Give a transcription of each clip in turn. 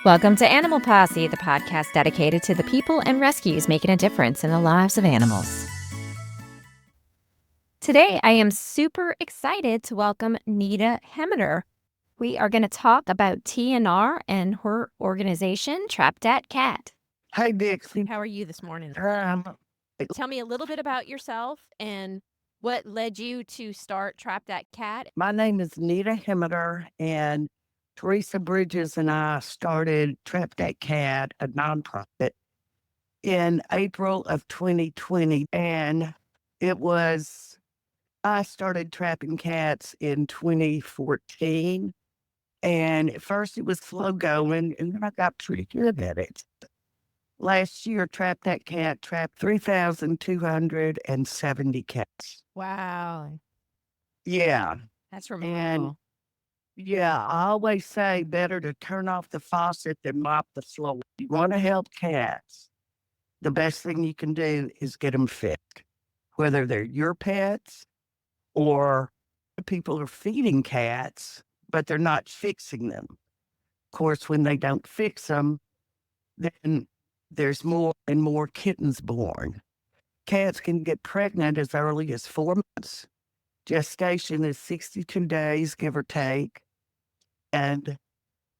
Welcome to Animal Posse, the podcast dedicated to the people and rescues making a difference in the lives of animals. Today, I am super excited to welcome Nita Hemeter. We are going to talk about TNR and her organization, Trap Dat Cat. Hi, Dixie. How are you this morning? Um, Tell me a little bit about yourself and what led you to start Trap Dat Cat. my name is Nita Hemeter, and Teresa Bridges and I started Trap Dat Cat, a nonprofit, in April of 2020. And I started trapping cats in 2014. And at first it was slow going, and then I got pretty good at it. Last year, Trap Dat Cat trapped 3,270 cats. Wow, Yeah. that's And remarkable. yeah, I always say better to turn off the faucet than mop the floor. You want to help cats. The best thing you can do is get them fixed, whether they're your pets or people are feeding cats, but they're not fixing them. Of course, when they don't fix them, then there's more and more kittens born. Cats can get pregnant as early as 4 months. Gestation is 62 days, give or take. And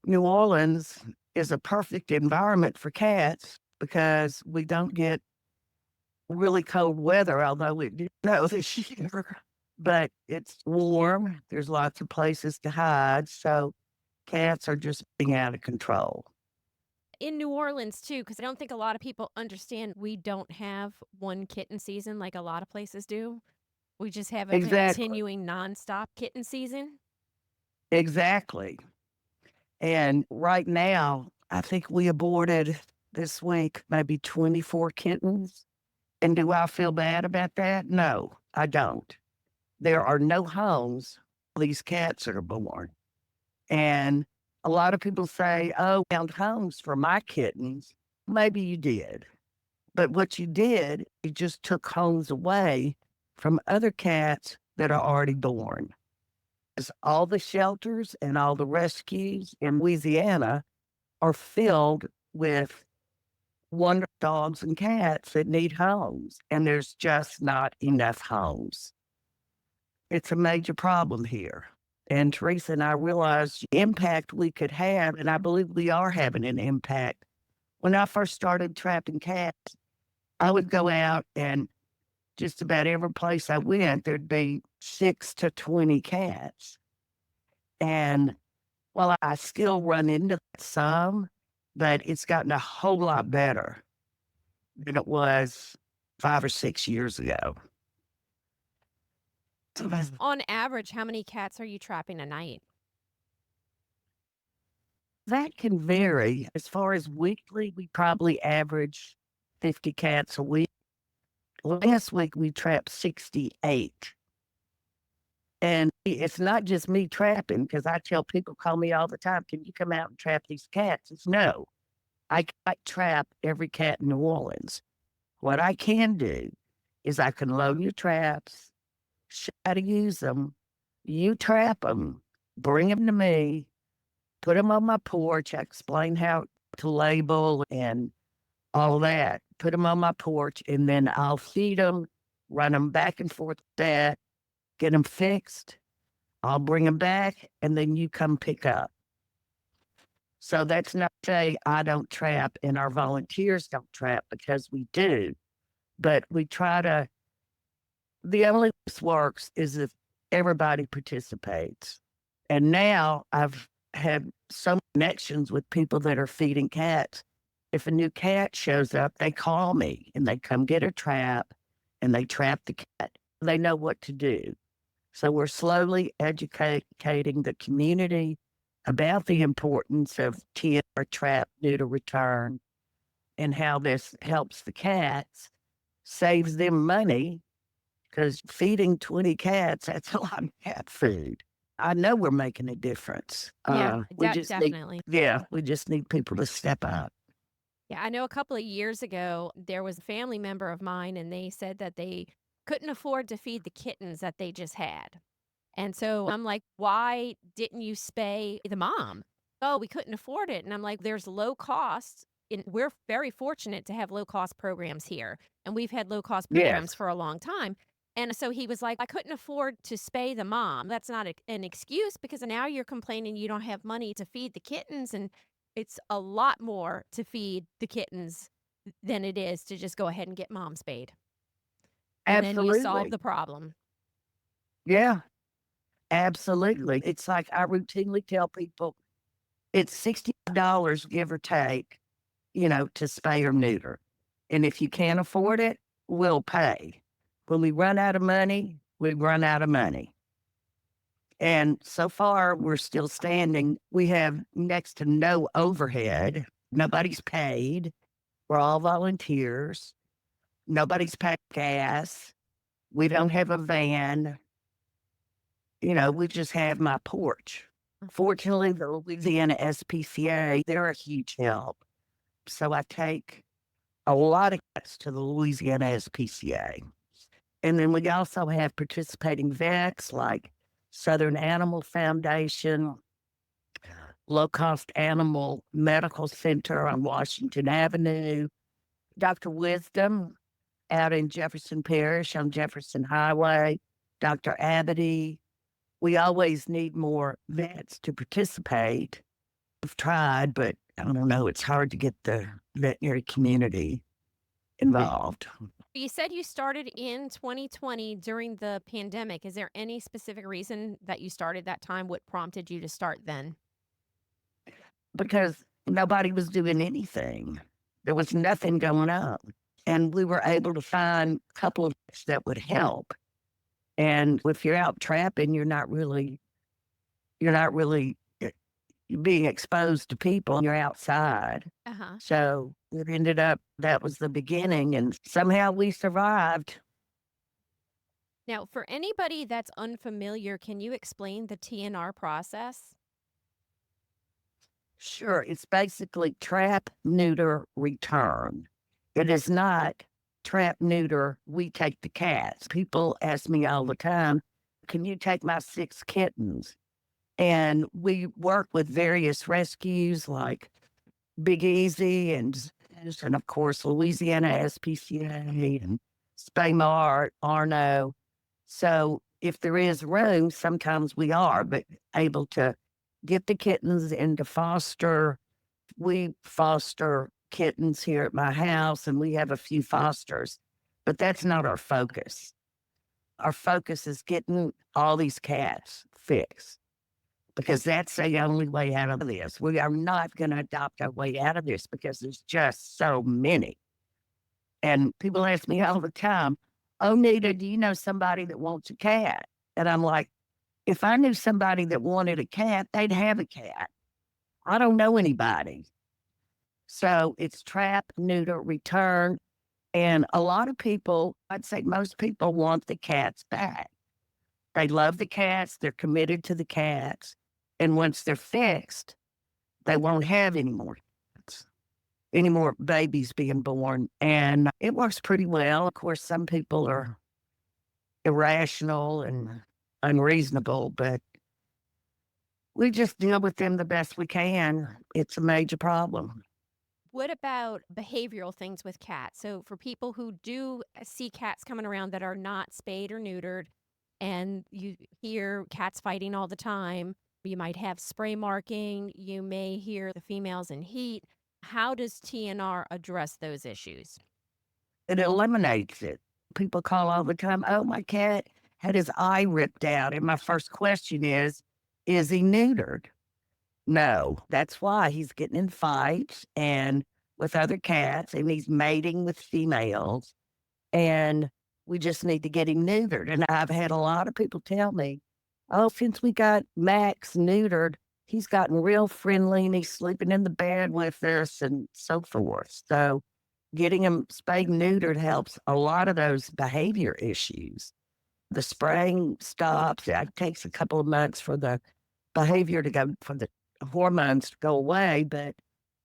New Orleans is a perfect environment for cats because we don't get really cold weather, although we do know this year. But it's warm. There's lots of places to hide. So cats are just being out of control. In New Orleans, too, because I don't think a lot of people understand we don't have one kitten season like a lot of places do. We just have a Exactly. continuing nonstop kitten season. Exactly. And right now, I think we aborted this week maybe 24 kittens. And do I feel bad about that? No, I don't. There are no homes for these cats that are born. And a lot of people say, oh, I found homes for my kittens. Maybe you did. But what you did, you just took homes away from other cats that are already born. Because all the shelters and all the rescues in Louisiana are filled with wonderful dogs and cats that need homes. And there's just not enough homes. It's a major problem here. And Teresa and I realized the impact we could have, and I believe we are having an impact. When I first started trapping cats, I would go out and just about every place I went, there'd be 6 to 20 cats. And while I still run into some, but it's gotten a whole lot better than it was 5 or 6 years ago. On average, how many cats are you trapping a night? That can vary. As far as weekly, we probably average 50 cats a week. Last week, we trapped 68. And it's not just me trapping, because I tell people, call me all the time, can you come out and trap these cats? It's no, I can't trap every cat in New Orleans. What I can do is I can load your traps, show how to use them, you trap them, bring them to me, put them on my porch. I explain how to label and all that. Put them on my porch, and then I'll feed them, run them back and forth with that, get them fixed. I'll bring them back, and then you come pick up. So that's not to say I don't trap and our volunteers don't trap, because we do. But we try to, the only way this works is if everybody participates. And now I've had some connections with people that are feeding cats. If a new cat shows up, they call me and they come get a trap and they trap the cat. They know what to do. So we're slowly educating the community about the importance of TNR, Trap-Neuter-Return, and how this helps the cats, saves them money, because feeding 20 cats, that's a lot of cat food. I know we're making a difference. Yeah, We just need, definitely. we just need people to step up. Yeah, I know a couple of years ago, there was a family member of mine, and they said that they couldn't afford to feed the kittens that they just had. And so I'm like, why didn't you spay the mom? "Oh, we couldn't afford it." And I'm like, "There's low cost, and we're very fortunate to have low cost programs here, and we've had low cost programs Yes, for a long time." And so he was like, "I couldn't afford to spay the mom. That's not an excuse because now you're complaining you don't have money to feed the kittens, and it's a lot more to feed the kittens than it is to just go ahead and get mom spayed. And then you solve absolutely. the problem." Yeah, absolutely. It's like I routinely tell people it's $60 give or take, to spay or neuter. And if you can't afford it, we'll pay. When we run out of money, we run out of money. And so far, we're still standing. We have next to no overhead. Nobody's paid. We're all volunteers. Nobody's paid gas. We don't have a van. We just have my porch. Fortunately, the Louisiana SPCA, they're a huge help. So I take a lot of cats to the Louisiana SPCA. And then we also have participating vets like Southern Animal Foundation, Low Cost Animal Medical Center on Washington Avenue, Dr. Wisdom out in Jefferson Parish on Jefferson Highway, Dr. Abity. We always need more vets to participate. We've tried, but I don't know, it's hard to get the veterinary community involved. You said you started in 2020 during the pandemic. Is there any specific reason that you started that time? What prompted you to start then? Because nobody was doing anything. There was nothing going on. And we were able to find a couple of things that would help. And if you're out trapping, you're not really being exposed to people. You're outside. Uh-huh. So it ended up that was the beginning, and somehow we survived. Now, for anybody that's unfamiliar, can you explain the TNR process? Sure, it's basically trap, neuter, return. It is not trap, neuter, we take the cats. People ask me all the time, can you take my 6 kittens? And we work with various rescues like Big Easy and of course, Louisiana SPCA and Spaymart, Arno. So if there is room, sometimes we are, but able to get the kittens into foster. We foster kittens here at my house, and we have a few fosters, but that's not our focus. Our focus is getting all these cats fixed because that's the only way out of this. We are not going to adopt our way out of this because there's just so many. And people ask me all the time, oh, Nita, do you know somebody that wants a cat? And I'm like, if I knew somebody that wanted a cat, they'd have a cat. I don't know anybody. So it's trap, neuter, return. And a lot of people, I'd say most people want the cats back. They love the cats, they're committed to the cats. And once they're fixed, they won't have any more cats, any more babies being born. And it works pretty well. Of course, some people are irrational and unreasonable, but we just deal with them the best we can. It's a major problem. What about behavioral things with cats? So, for people who do see cats coming around that are not spayed or neutered, and you hear cats fighting all the time, you might have spray marking, you may hear the females in heat. How does TNR address those issues? It eliminates it. People call all the time, oh, my cat had his eye ripped out. And my first question is he neutered? No, that's why he's getting in fights and with other cats and he's mating with females. And we just need to get him neutered. And I've had a lot of people tell me, oh, since we got Max neutered, he's gotten real friendly and he's sleeping in the bed with us and so forth. So getting him spayed and neutered helps a lot of those behavior issues. The spraying stops. It takes a couple of months for the behavior to go, for the hormones to go away. But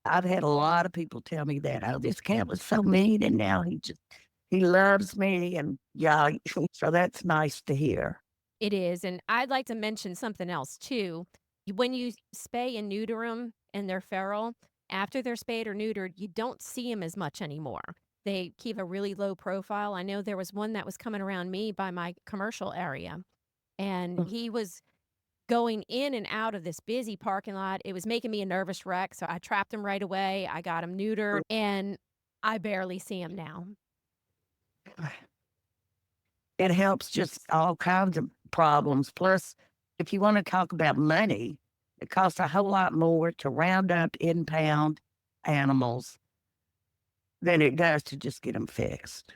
I've had a lot of people tell me that, oh, this cat was so mean and now he loves me. And yeah, so that's nice to hear. It is. And I'd like to mention something else too. When you spay and neuter them and they're feral, after they're spayed or neutered, you don't see them as much anymore. They keep a really low profile. I know there was one that was coming around me by my commercial area, and Mm. he was going in and out of this busy parking lot. It was making me a nervous wreck, so I trapped him right away. I got him neutered, and I barely see him now. It helps just all kinds of problems. Plus, if you want to talk about money, it costs a whole lot more to round up impound animals than it does to just get them fixed.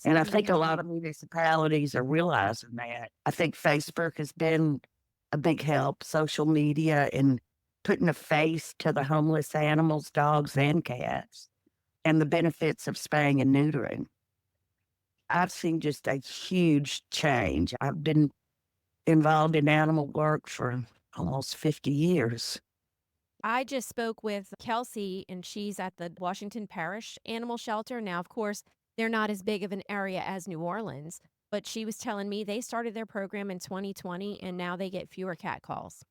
And I think Absolutely. a lot of municipalities are realizing that. I think Facebook has been a big help, social media, in putting a face to the homeless animals, dogs and cats, and the benefits of spaying and neutering. I've seen just a huge change. I've been involved in animal work for almost 50 years. I just spoke with Kelsey, and she's at the Washington Parish Animal Shelter. Now, of course, they're not as big of an area as New Orleans, but she was telling me they started their program in 2020 and now they get fewer cat calls.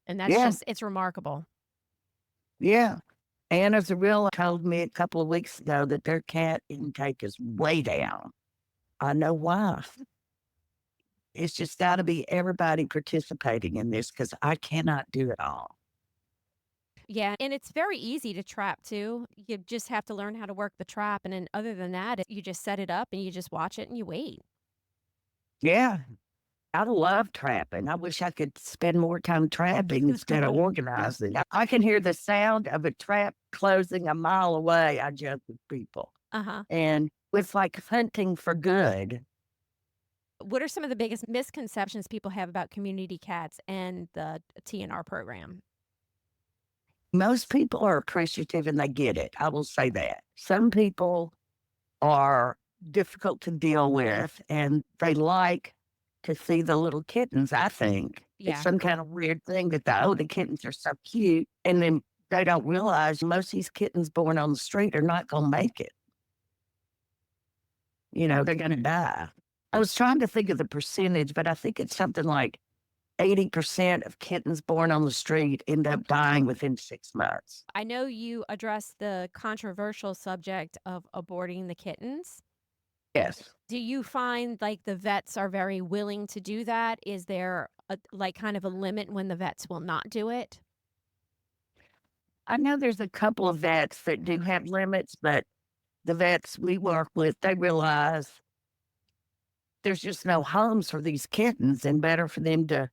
And that's Yeah, just, it's remarkable. yeah. Anna Zarilla told me a couple of weeks ago that their cat intake is way down. I know why. It's just got to be everybody participating in this because I cannot do it all. Yeah. And it's very easy to trap too. You just have to learn how to work the trap. And then, other than that, you just set it up and you just watch it and you wait. Yeah, I love trapping. I wish I could spend more time trapping instead of organizing. I can hear the sound of a trap closing a mile away. I joke with people. Uh huh. And it's like hunting for good. What are some of the biggest misconceptions people have about community cats and the TNR program? Most people are appreciative and they get it. I will say that. Some people are difficult to deal with and they like to see the little kittens, I think. It's Yeah. some kind of weird thing that the, oh, the kittens are so cute. And then they don't realize most of these kittens born on the street are not going to make it. You know, they're going to die. I was trying to think of the percentage, but I think it's something like 80% of kittens born on the street end up dying within 6 months. I know you addressed the controversial subject of aborting the kittens. Yes. Do you find like the vets are very willing to do that? Is there a, like kind of a limit when the vets will not do it? I know there's a couple of vets that do have limits, but the vets we work with, they realize there's just no homes for these kittens and better for them to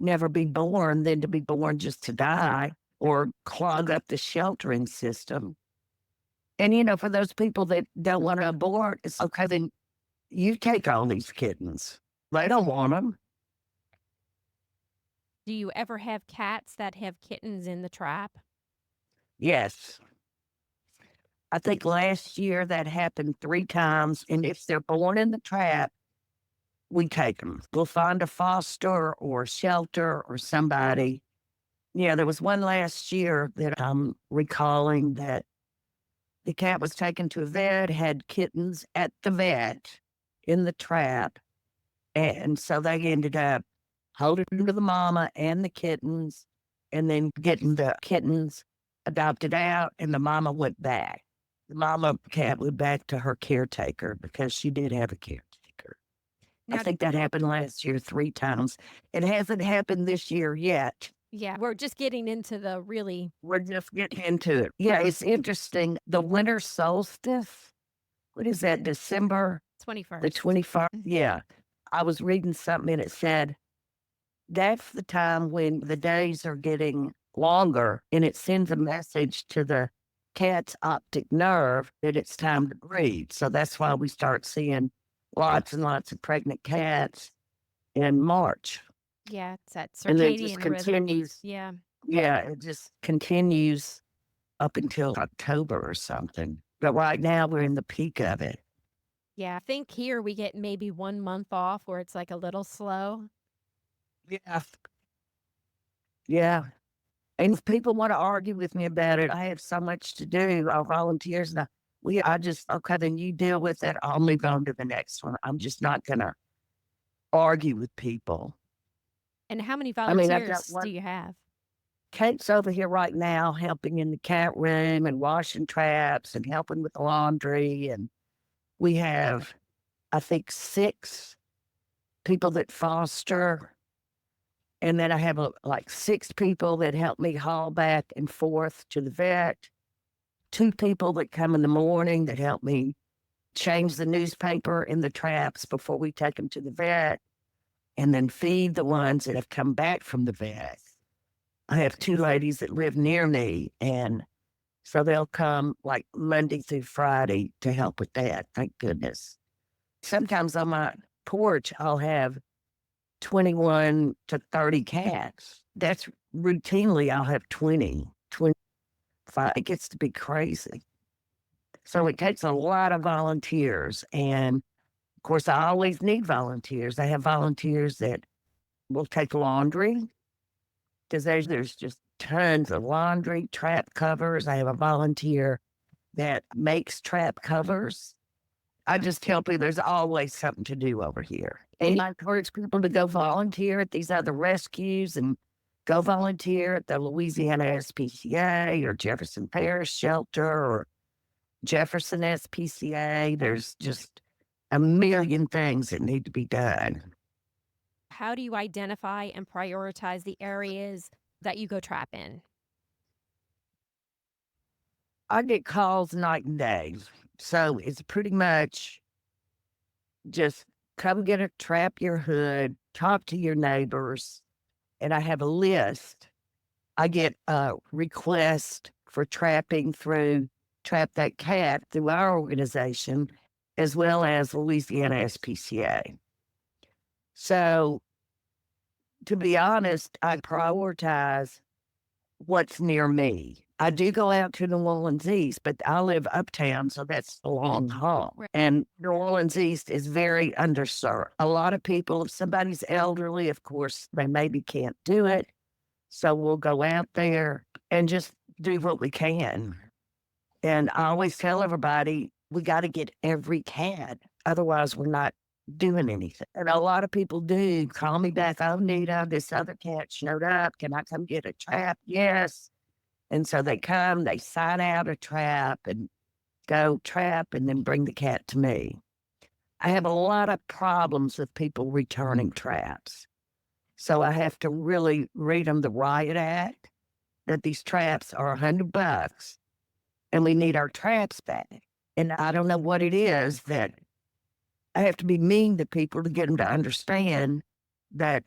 never be born than to be born just to die or clog up the sheltering system. And, you know, for those people that don't want to abort, it's okay, then you take all these kittens. They don't want them. Do you ever have cats that have kittens in the trap? Yes. I think last year that happened 3 times. And if they're born in the trap, we take them. We'll find a foster or shelter or somebody. Yeah, there was one last year that I'm recalling that the cat was taken to a vet, had kittens at the vet in the trap. And so they ended up holding to the mama and the kittens and then getting the kittens adopted out. And the mama went back. The mama cat went back to her caretaker because she did have a caretaker. I Now, think that happened last year 3 times. It hasn't happened this year yet. yeah, we're just getting into the really We're just getting into it. Yeah, it's interesting. The winter solstice, what is that, December the 21st. 21st? Yeah. I was reading something and it said that's the time when the days are getting longer and it sends a message to the cat's optic nerve that it's time to breed. So that's why we start seeing lots and lots of pregnant cats in March. Yeah, it's that And then it just circadian rhythm. continues. Yeah. Yeah, it just continues up until October or something. But right now we're in the peak of it. Yeah. I think here we get maybe 1 month off where it's like a little slow. Yeah. Yeah. And if people want to argue with me about it, I have so much to do. Our volunteers and I just, okay, then you deal with it. I'll move on to the next one. I'm just not going to argue with people. And how many I mean, I've got volunteers do one. you have? Kate's over here right now helping in the cat room and washing traps and helping with the laundry. And we have, I think, 6 people that foster. And then I have like 6 people that help me haul back and forth to the vet. 2 people that come in the morning that help me change the newspaper in the traps before we take them to the vet, and then feed the ones that have come back from the vet. I have 2 ladies that live near me, and so they'll come like Monday through Friday to help with that. Thank goodness. Sometimes on my porch, I'll have 21 to 30 cats. That's routinely, I'll have 25. It gets to be crazy. So it takes a lot of volunteers. And of course, I always need volunteers. I have volunteers that will take laundry because there's just tons of laundry, trap covers. I have a volunteer that makes trap covers. I just tell people there's always something to do over here. And I encourage people to go volunteer at these other rescues and go volunteer at the Louisiana SPCA or Jefferson Parish Shelter or Jefferson SPCA. There's just a million things that need to be done. How do you identify and prioritize the areas that you go trap in? I get calls night and day. So it's pretty much just come get a trap your hood, talk to your neighbors. And I have a list. I get a request for trapping through Trap That Cat through our organization, as well as Louisiana SPCA. So to be honest, I prioritize what's near me. I do go out to New Orleans East, but I live uptown, so that's a long haul. Right. And New Orleans East is very underserved. A lot of people, if somebody's elderly, of course, they maybe can't do it. So we'll go out there and just do what we can. And I always tell everybody, we got to get every cat. Otherwise, we're not doing anything. And a lot of people do call me back. Oh, Nita, this other cat showed up. Can I come get a trap? Yes. And so they come, they sign out a trap and go trap and then bring the cat to me. I have a lot of problems with people returning traps. So I have to really read them the riot act that these traps are $100 and we need our traps back. And I don't know what it is that I have to be mean to people to get them to understand that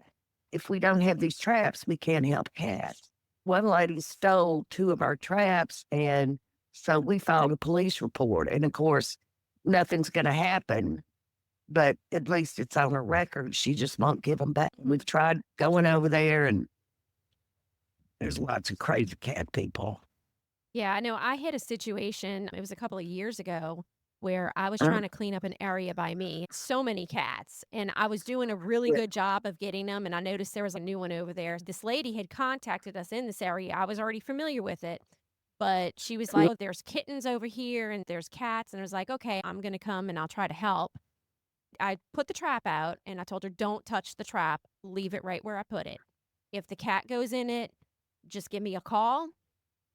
if we don't have these traps, we can't help cats. One lady stole 2 of our traps, and so we filed a police report. And of course, nothing's going to happen, but at least it's on her record. She just won't give them back. We've tried going over there, and there's lots of crazy cat people. Yeah, I know I had a situation, it was a couple of years ago, where I was Uh, trying to clean up an area by me. So many cats, and I was doing a really yeah. good job of getting them, and I noticed there was a new one over there. This lady had contacted us in this area. I was already familiar with it, but she was like, "Oh, there's kittens over here and there's cats." And I was like, "Okay, I'm going to come and I'll try to help." I put the trap out and I told her, "Don't touch the trap. Leave it right where I put it. If the cat goes in it, just give me a call."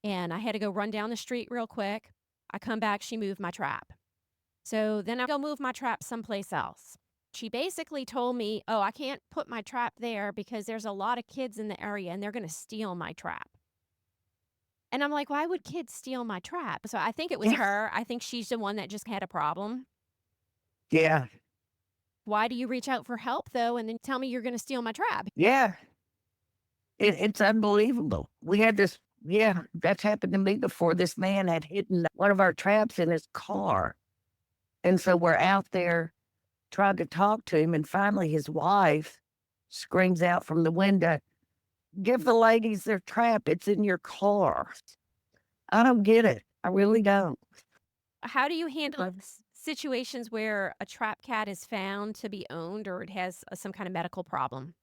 And I had to go run down the street real quick. I come back, she moved my trap. So then I go move my trap someplace else. She basically told me, "Oh, I can't put my trap there because there's a lot of kids in the area and they're going to steal my trap." And I'm like, "Why would kids steal my trap?" So I think it was Yeah. her. I think she's the one that just had a problem. Yeah. Why do you reach out for help though and then tell me you're going to steal my trap? Yeah. It's unbelievable. We had this, yeah, that's happened to me before. This man had hidden one of our traps in his car. And so we're out there trying to talk to him. And finally, his wife screams out from the window, "Give the ladies their trap. It's in your car." I don't get it. I really don't. How do you handle situations where a trap cat is found to be owned or it has some kind of medical problem?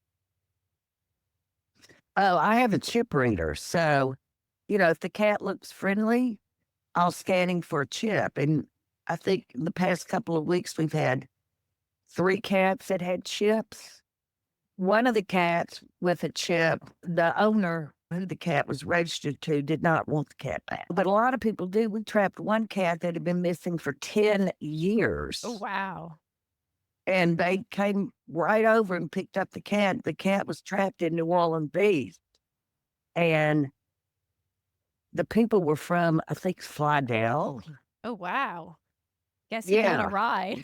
Oh, I have a chip reader. So, if the cat looks friendly, I'll scan him for a chip. And I think in the past couple of weeks, we've had 3 cats that had chips. One of the cats with a chip, the owner who the cat was registered to did not want the cat back. But a lot of people do. We trapped one cat that had been missing for 10 Oh, years. wow. And they came right over and picked up the cat. The cat was trapped in New Orleans Beach. And the people were from, I think, Slidell. Oh, wow. Guess he got a Yeah. ride.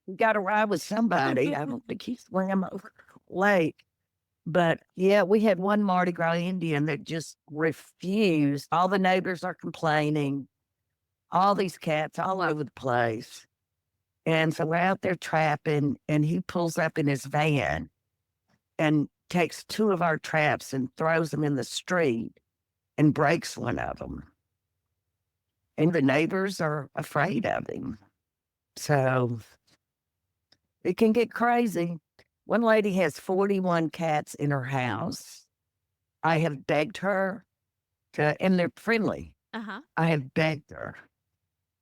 We got to ride with somebody. I don't think he swam over the lake. But yeah, we had one Mardi Gras Indian that just refused. All the neighbors are complaining, all these cats all over the place. And so we're out there trapping, and he pulls up in his van and takes two of our traps and throws them in the street and breaks one of them. And the neighbors are afraid of him. So it can get crazy. One lady has 41 cats in her house. I have begged her to, and they're friendly. Uh-huh. I have begged her,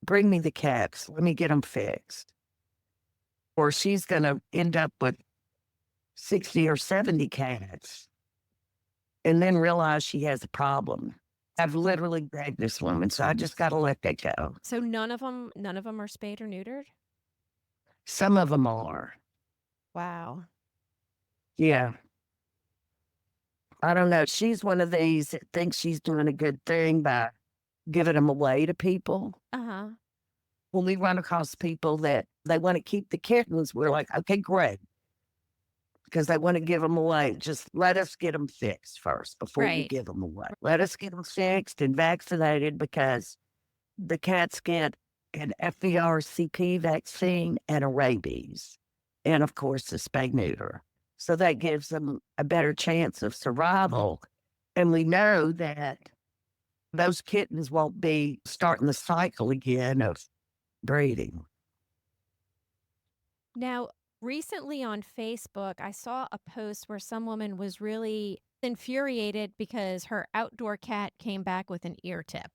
bring me the cats. Let me get them fixed. Or she's going to end up with 60 or 70 cats and then realize she has a problem. I've literally begged this woman, so I just got to let that go. So none of them are spayed or neutered? Some of them are. Wow. Yeah. I don't know. She's one of these that thinks she's doing a good thing by giving them away to people. Uh-huh. When we run across people that they want to keep the kittens, we're like, okay, great. Because they want to give them away. Just let us get them fixed first before you Right. give them away. Let us get them fixed and vaccinated because the cats get an FVRCP vaccine and a rabies. And of course, the spay neuter. So that gives them a better chance of survival. And we know that those kittens won't be starting the cycle again of breeding. Now, recently on Facebook, I saw a post where some woman was really infuriated because her outdoor cat came back with an ear tip.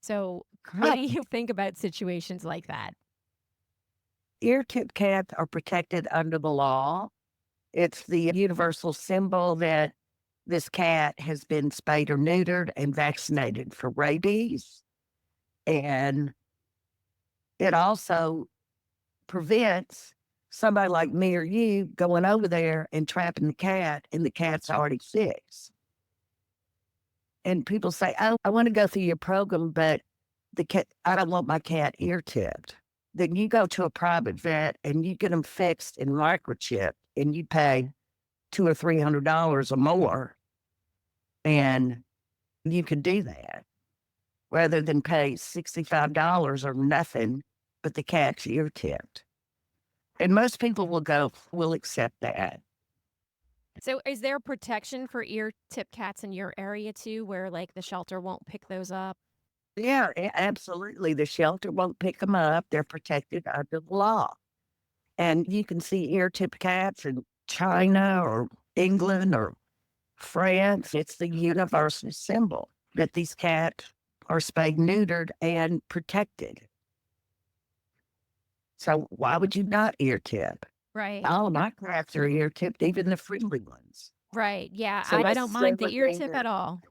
So, what do you think about situations like that? Ear tip cats are protected under the law. It's the universal symbol that this cat has been spayed or neutered and vaccinated for rabies. And it also prevents somebody like me or you going over there and trapping the cat, and the cat's already fixed. And people say, oh, I want to go through your program, but the cat, I don't want my cat ear tipped. Then you go to a private vet and you get them fixed and microchipped, and you pay $200 or $300 or more, and you can do that rather than pay $65 or nothing, but the cat's ear tipped. And most people will accept that. So, is there protection for ear tip cats in your area too, where like the shelter won't pick those up? Yeah, absolutely. The shelter won't pick them up. They're protected under the law. And you can see ear tip cats in China or England or France. It's the universal symbol that these cats are spayed, neutered, and protected. So why would you not ear tip? Right. All of my cats are ear tipped, even the friendly ones. Right. Yeah. So I this don't is mind the ear everything tip that, at all.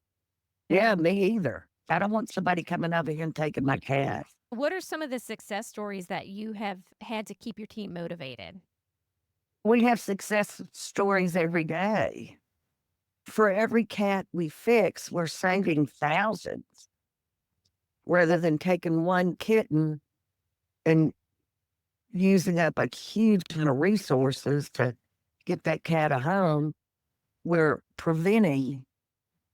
yeah, me either. I don't want somebody coming over here and taking my cat. What are some of the success stories that you have had to keep your team motivated? We have success stories every day. For every cat we fix, we're saving thousands rather than taking one kitten and using up a huge ton of resources to get that cat a home. We're preventing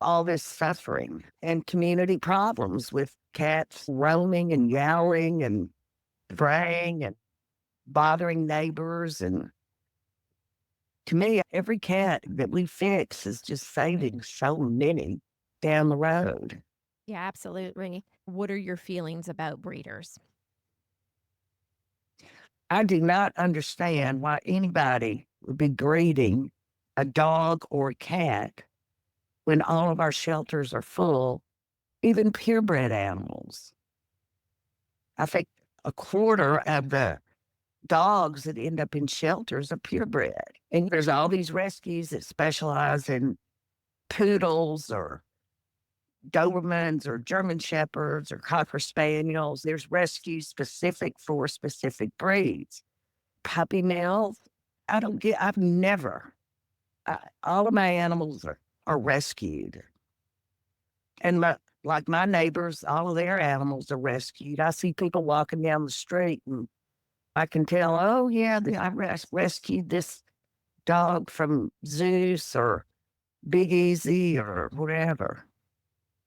all this suffering and community problems with cats roaming and yowling and braying and bothering neighbors. And to me, every cat that we fix is just saving so many down the road. Yeah, absolutely. What are your feelings about breeders? I do not understand why anybody would be breeding a dog or a cat when all of our shelters are full, even purebred animals. I think a quarter of the dogs that end up in shelters are purebred. And there's all these rescues that specialize in poodles or Dobermans or German Shepherds or Cocker Spaniels. There's rescues specific for specific breeds. Puppy mills, I've never, all of my animals are rescued. And like my neighbors, all of their animals are rescued. I see people walking down the street and I can tell, oh, yeah, I rescued this dog from Zeus or Big Easy or whatever.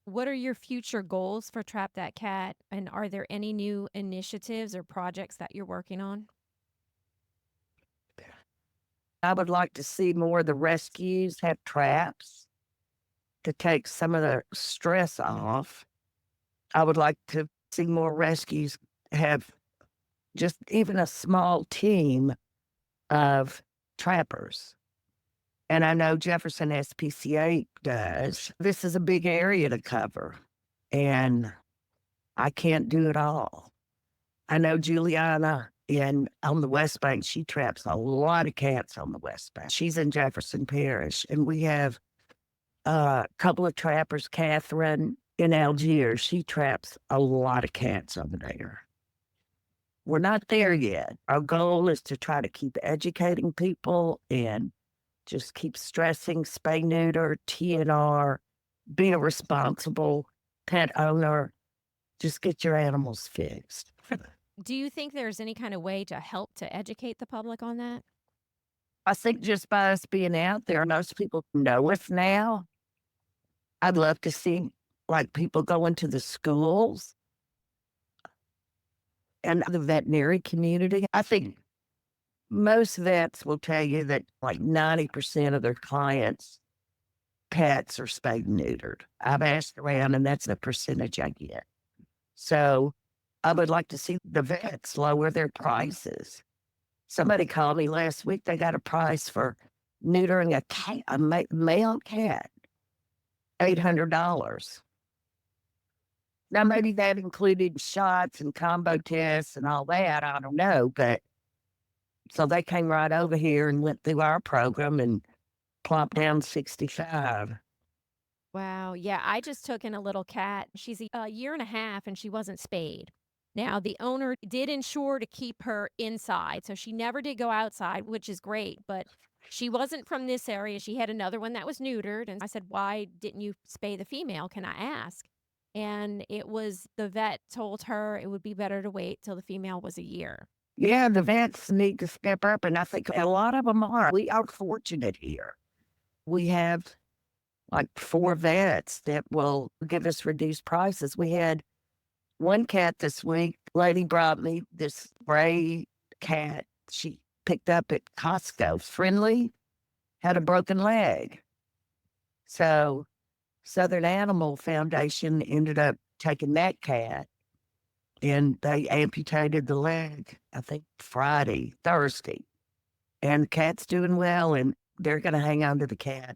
What are your future goals for Trap That Cat? And are there any new initiatives or projects that you're working on? I would like to see more of the rescues have traps to take some of the stress off. I would like to see more rescues have just even a small team of trappers. And I know Jefferson SPCA does. This is a big area to cover, and I can't do it all. I know Juliana on the West Bank, she traps a lot of cats on the West Bank. She's in Jefferson Parish, and we have a couple of trappers, Catherine in Algiers. She traps a lot of cats over there. We're not there yet. Our goal is to try to keep educating people and just keep stressing spay neuter, TNR, be a responsible pet owner. Just get your animals fixed. Do you think there's any kind of way to help to educate the public on that? I think just by us being out there, most people know us now. I'd love to see like people go into the schools and the veterinary community. I think most vets will tell you that like 90% of their clients' pets are spayed and neutered. I've asked around, and that's the percentage I get. So I would like to see the vets lower their prices. Somebody called me last week. They got a price for neutering a cat, male cat, $800. Now, maybe that included shots and combo tests and all that. I don't know. But so they came right over here and went through our program and plopped down 65. Wow. Yeah, I just took in a little cat. She's a year and a half and she wasn't spayed. Now, the owner did ensure to keep her inside. So she never did go outside, which is great. But she wasn't from this area. She had another one that was neutered. And I said, why didn't you spay the female? Can I ask? And it was the vet told her it would be better to wait till the female was a year. Yeah, the vets need to step up, and I think a lot of them are. We are fortunate here. We have like 4 vets that will give us reduced prices. We had one cat this week. Lady brought me this gray cat she picked up at Costco. Friendly, had a broken leg. So Southern Animal Foundation ended up taking that cat and they amputated the leg, I think Thursday. And the cat's doing well, and they're going to hang on to the cat,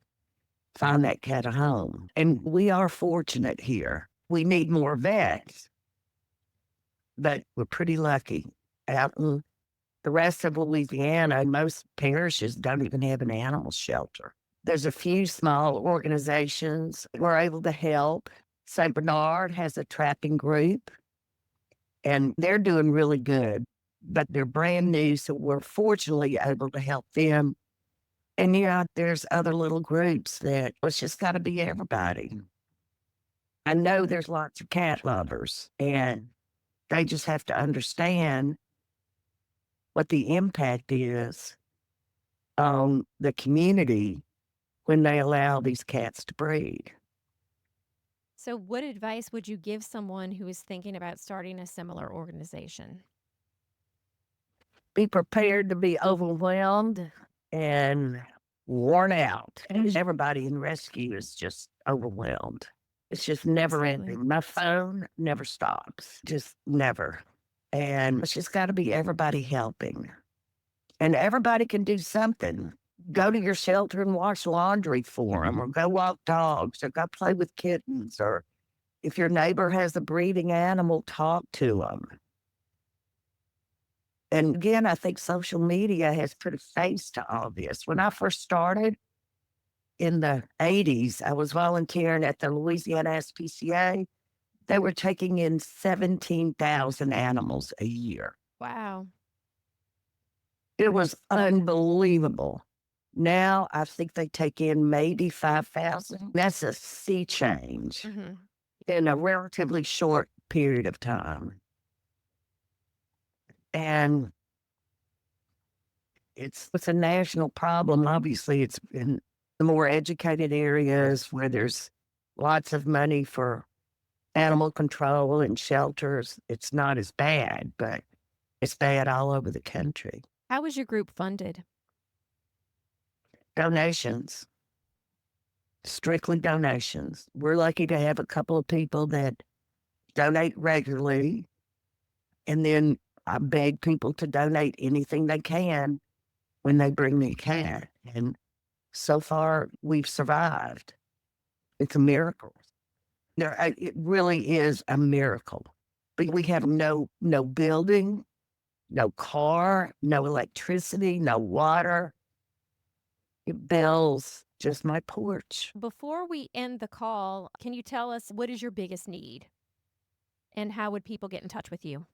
find that cat a home. And we are fortunate here. We need more vets, but we're pretty lucky. Out in the rest of Louisiana, most parishes don't even have an animal shelter. There's a few small organizations we're able to help. St. Bernard has a trapping group, and they're doing really good, but they're brand new, so we're fortunately able to help them. And yeah, there's other little groups that it's just got to be everybody. I know there's lots of cat lovers, and they just have to understand what the impact is on the community when they allow these cats to breed. So, what advice would you give someone who is thinking about starting a similar organization? Be prepared to be overwhelmed and worn out. And everybody in rescue is just overwhelmed. It's just never Absolutely. ending. My phone never stops, just never. And it's just got to be everybody helping. And everybody can do something. Go to your shelter and wash laundry for them, or go walk dogs, or go play with kittens, or if your neighbor has a breeding animal, talk to them. And again, I think social media has put a face to all this. When I first started in the 80s, I was volunteering at the Louisiana SPCA. They were taking in 17,000 animals a year. Wow. It was unbelievable. Now I think they take in maybe 5,000. That's a sea change Hmm. in a relatively short period of time. And it's a national problem. Obviously, it's in the more educated areas where there's lots of money for animal control and shelters. It's not as bad, but it's bad all over the country. How was your group funded? Donations, strictly donations. We're lucky to have a couple of people that donate regularly. And then I beg people to donate anything they can when they bring me a cat. And so far, we've survived. It's a miracle. It really is a miracle. But we have no building, no car, no electricity, no water. Bells, just my porch. Before we end the call, can you tell us what is your biggest need? And how would people get in touch with you?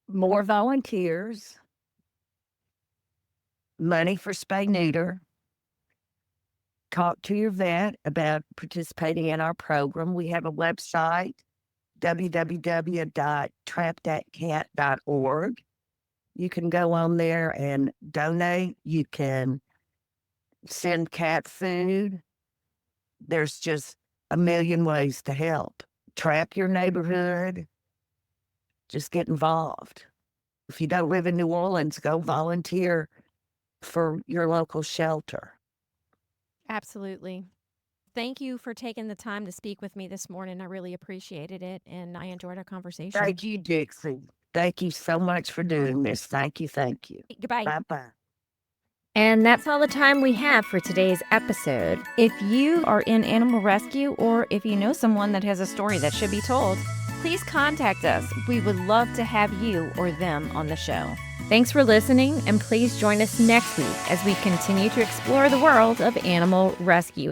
More volunteers, money for spay neuter. Talk to your vet about participating in our program. We have a website, www.trapdatcat.org. You can go on there and donate. You can send cat food. There's just a million ways to help. Trap your neighborhood. Just get involved. If you don't live in New Orleans, go volunteer for your local shelter. Absolutely. Thank you for taking the time to speak with me this morning. I really appreciated it, and I enjoyed our conversation. Thank you, Dixie. Thank you so much for doing this. Thank you. Thank you. Goodbye. Bye-bye. And that's all the time we have for today's episode. If you are in animal rescue, or if you know someone that has a story that should be told, please contact us. We would love to have you or them on the show. Thanks for listening, and please join us next week as we continue to explore the world of animal rescue.